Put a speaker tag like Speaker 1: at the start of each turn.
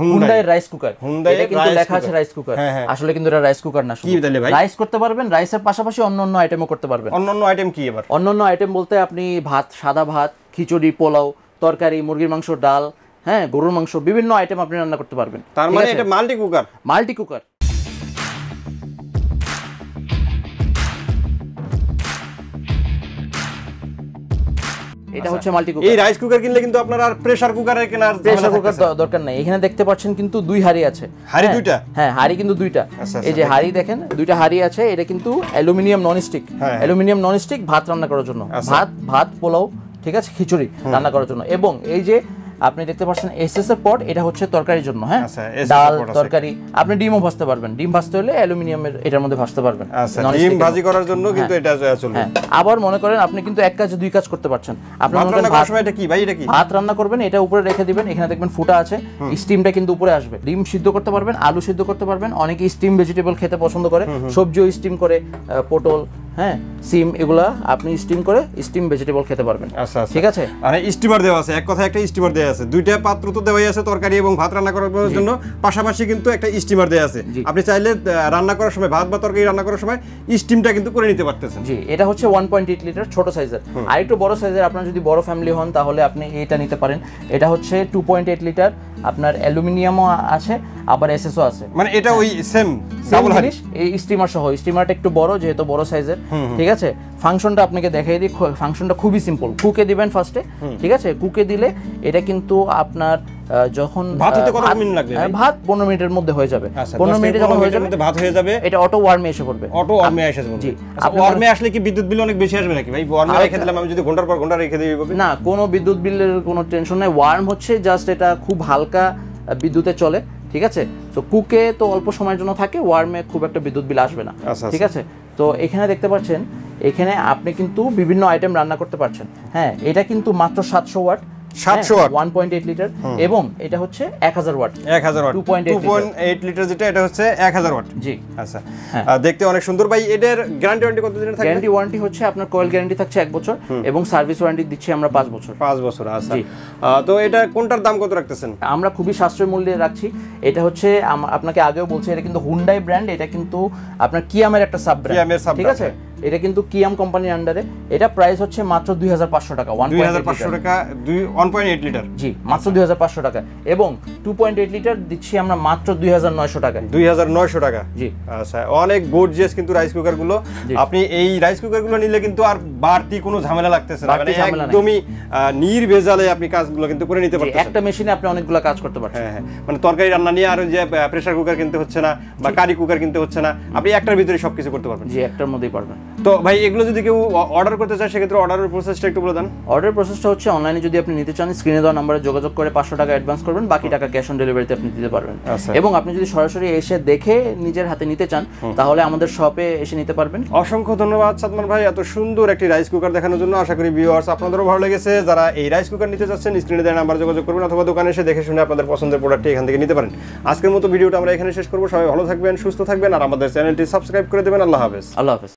Speaker 1: Hyundai rice cooker, এটা কিন্তু লেখা আছে রাইস কুকার, আসলে কিন্তু এটা রাইস কুকার না। রাইস করতে পারবেন, রাইসের পাশাপাশি অন্যান্য আইটেমও করতে পারবেন।
Speaker 2: অন্যান্য আইটেম কি এবার?
Speaker 1: অন্যান্য আইটেম বলতে আপনি ভাত, সাদা ভাত, খিচুড়ি, পোলাও, তরকারি, মুরগির মাংস, ডাল, হ্যাঁ গরুর মাংস, বিভিন্ন আইটেম আপনি রান্না করতে পারবেন।
Speaker 2: তার মানে এটা মাল্টি কুকার।
Speaker 1: Multi cooker. এটা হচ্ছে মাল্টি কুকার।
Speaker 2: এই রাইস কুকার কিনলে কিন্তু আপনার আর প্রেসার কুকারের কেনার
Speaker 1: প্রেসার কুকার দরকার নাই। এখানে দেখতে পাচ্ছেন কিন্তু 2 হাঁড়ি আছে।
Speaker 2: হাঁড়ি দুইটা?
Speaker 1: হ্যাঁ, হাঁড়ি কিন্তু 2টা। এই যে হাঁড়ি দেখেন, 2টা হাঁড়ি আছে। এটা কিন্তু অ্যালুমিনিয়াম ননস্টিক, অ্যালুমিনিয়াম ননস্টিক ভাত রান্না করার জন্য, ভাত পোলাও, ঠিক আছে, খিচুড়ি রান্না করার জন্য। এবং এই যে আপনি দেখতে পাচ্ছেন এসএস এর পট, এটা হচ্ছে তরকারির জন্য। হ্যাঁ, ডাল, তরকারি, আপনি ডিমও ভাজতে পারবেন। ডিম ভাজতে হলে অ্যালুমিনিয়ামের এটার মধ্যে ভাজতে পারবেন।
Speaker 2: ডিম ভাজি করার জন্য কিন্তু এটা চলবে।
Speaker 1: আবার মনে করেন আপনি কিন্তু এক কাজে 2 কাজ করতে পারছেন। আপনি
Speaker 2: ভাত রান্না করার সময় এটা কি ভাই, এটা কি?
Speaker 1: ভাত রান্না করবেন, এটা উপরে রেখে দিবেন, এখানে দেখবেন ফুটা আছে, স্টিমটা কিন্তু উপরে আসবে। ডিম সিদ্ধ করতে পারবেন, আলু সিদ্ধ করতে পারবেন। অনেকে স্টিম ভেজিটেবল খেতে পছন্দ করে, সবজিও স্টিম করে, পটল, হ্যাঁ সিম, এগুলা আপনি স্টিম করে স্টিম ভেজিটেবল খেতে পারবেন। ঠিক আছে,
Speaker 2: মানে স্টিমার দেওয়া আছে, এক কথায় একটা স্টিমার দেওয়া আছে। 2টা পাত্র তো দেওয়াই আছে তরকারি এবং ভাত রান্না করার জন্য, পাশাপাশি কিন্তু একটা স্টিমার দেওয়া আছে। আপনি চাইলে রান্না করার সময়, ভাত বা তরকারি রান্না করার সময় স্টিমটা কিন্তু করে নিতে পারতেছেন।
Speaker 1: জি, এটা হচ্ছে 1.8 লিটার ছোট সাইজের। আর একটু বড় সাইজের, আপনার যদি বড় ফ্যামিলি হন তাহলে আপনি এটা নিতে পারেন। এটা হচ্ছে 2.8 লিটার, আপনার অ্যালুমিনিয়ামও আছে, আবার এসএসও আছে।
Speaker 2: মানে এটা ওই সেম ডাবল
Speaker 1: জিনিস। এই স্টিমার সহ, স্টিমারটা একটু বড়, যেহেতু বড় সাইজের। ঠিক আছে, ফাংশনটা আপনাকে দেখাই দিই। ফাংশনটা খুবই সিম্পল। কুকে দিবেন ফার্স্টে, ঠিক আছে। কুকে দিলে এটা কিন্তু আপনার যখন
Speaker 2: ভাত হতে কত মিনিট লাগবে?
Speaker 1: ভাত 15 মিনিটের মধ্যে হয়ে যাবে। 15 মিনিটে যখন হয়ে যাবে,
Speaker 2: ভাত হয়ে যাবে,
Speaker 1: এটা অটো ওয়ার্মে এসে পড়বে।
Speaker 2: অটো ওয়ার্মে এসে পড়বে। জি, ওয়ার্মে আসলে কি বিদ্যুৎ বিল অনেক বেশি আসবে নাকি ভাই? ওয়ার্মে রেখে দিলাম আমি, যদি ঘন্টার পর ঘন্টা রেখে দিই এইভাবে?
Speaker 1: না, কোনো বিদ্যুৎ বিলের কোনো টেনশন নাই। ওয়ার্ম হচ্ছে জাস্ট এটা খুব হালকা বিদ্যুতে চলে, ঠিক আছে। তো কুকে তো অল্প সময়ের জন্য থাকে, ওয়ার্মে খুব একটা বিদ্যুৎ বিল আসবে না, ঠিক আছে। তো এখানে দেখতে পাচ্ছেন, এখানে আপনি কিন্তু বিভিন্ন আইটেম রান্না করতে পারছেন। হ্যাঁ, এটা কিন্তু মাত্র 700 ওয়াট,
Speaker 2: 700 ওয়াট,
Speaker 1: 1.8 লিটার, এবং এটা হচ্ছে 1000 ওয়াট।
Speaker 2: 1000 ওয়াট, 2.8 লিটার যেটা, এটা হচ্ছে 1000 ওয়াট।
Speaker 1: জি,
Speaker 2: আচ্ছা, দেখতে অনেক সুন্দর ভাই। এটার গ্যারান্টি ওয়ারেন্টি কত দিনের থাকে?
Speaker 1: গ্যারান্টি ওয়ারেন্টি হচ্ছে আপনার কয়েল গ্যারান্টি থাকছে 1 বছর, এবং সার্ভিস ওয়ারেন্টি দিচ্ছি আমরা 5 বছর।
Speaker 2: 5 বছর, আচ্ছা। তো এটা কোনটার দাম কত রাখতেছেন?
Speaker 1: আমরা খুবই সাশ্রয় মূল্যে রাখছি। এটা হচ্ছে আপনাকে আগেও বলছি, এটা কিন্তু হুন্ডাই ব্র্যান্ড, এটা কিন্তু আপনার কিয়ামের একটা সাব ব্র্যান্ড, ঠিক আছে। এটা কিন্তু কিয়াম কোম্পানির আন্ডারে। এটা প্রাইস হচ্ছে মাত্র 2500 টাকা,
Speaker 2: 2500 টাকা, 1.8 লিটার।
Speaker 1: জি, মাত্র 2500 টাকা। এবং 2.8 লিটার দিচ্ছি আমরা মাত্র 2900 টাকায়।
Speaker 2: 2900 টাকা।
Speaker 1: জি,
Speaker 2: আচ্ছা, অনেক গর্জিয়াস কিন্তু রাইস কুকার গুলো। আপনি এই রাইস কুকার গুলো নিলে কিন্তু আর বাড়তি কোনো ঝামেলা লাগতেছে না, মানে একদমই নির্ভেজালে আপনি কাজগুলো কিন্তু করে নিতে পারতেছেন।
Speaker 1: একটা মেশিনে আপনি অনেকগুলো কাজ করতে পারছেন।
Speaker 2: হ্যাঁ, মানে তরকারি রান্না নিয়ে আর যে প্রেসার কুকার কিনতে হচ্ছে না, বা কারি কুকার কিনতে হচ্ছে না, আপনি একটার ভিতরে সবকিছু করতে পারবেন।
Speaker 1: জি, একটার মধ্যেই পারবেন।
Speaker 2: তো ভাই, এগুলো যদি কেউ অর্ডার করতে চায়, সেক্ষেত্রে অর্ডারের প্রসেসটা একটু বলে দেন।
Speaker 1: অর্ডার প্রসেসটা হচ্ছে, অনলাইনে যদি আপনি নিতে চান, স্ক্রিনে দেওয়া নম্বরে যোগাযোগ করে 500 টাকা অ্যাডভান্স করবেন, বাকি টাকা ক্যাশ অন ডেলিভারিতে আপনি দিতে পারবেন। এবং আপনি যদি সরাসরি এসে দেখে নিজের হাতে নিতে চান, তাহলে আমাদের শপে এসে নিতে পারবেন।
Speaker 2: অসংখ্য ধন্যবাদ সাদমান ভাই, এত সুন্দর একটি রাইস কুকার দেখানোর জন্য। আশা করি ভিউয়ার্স আপনাদেরও ভালো লেগেছে। যারা এই রাইস কুকার নিতে চাচ্ছেন, স্ক্রিনে দেওয়া নাম্বারে যোগাযোগ করবেন, অথবা দোকানে এসে দেখে শুনে আপনাদের পছন্দের প্রোডাক্টটি এখান থেকে নিতে পারেন। আজকের মতো ভিডিওটা আমরা এখানে শেষ করব। সবাই ভালো থাকবেন, সুস্থ থাকবেন, আর আমাদের চ্যানেলটি সাবস্ক্রাইব করে দেবেন। আল্লাহ হাফেজ।
Speaker 1: আল্লাহ হাফেজ।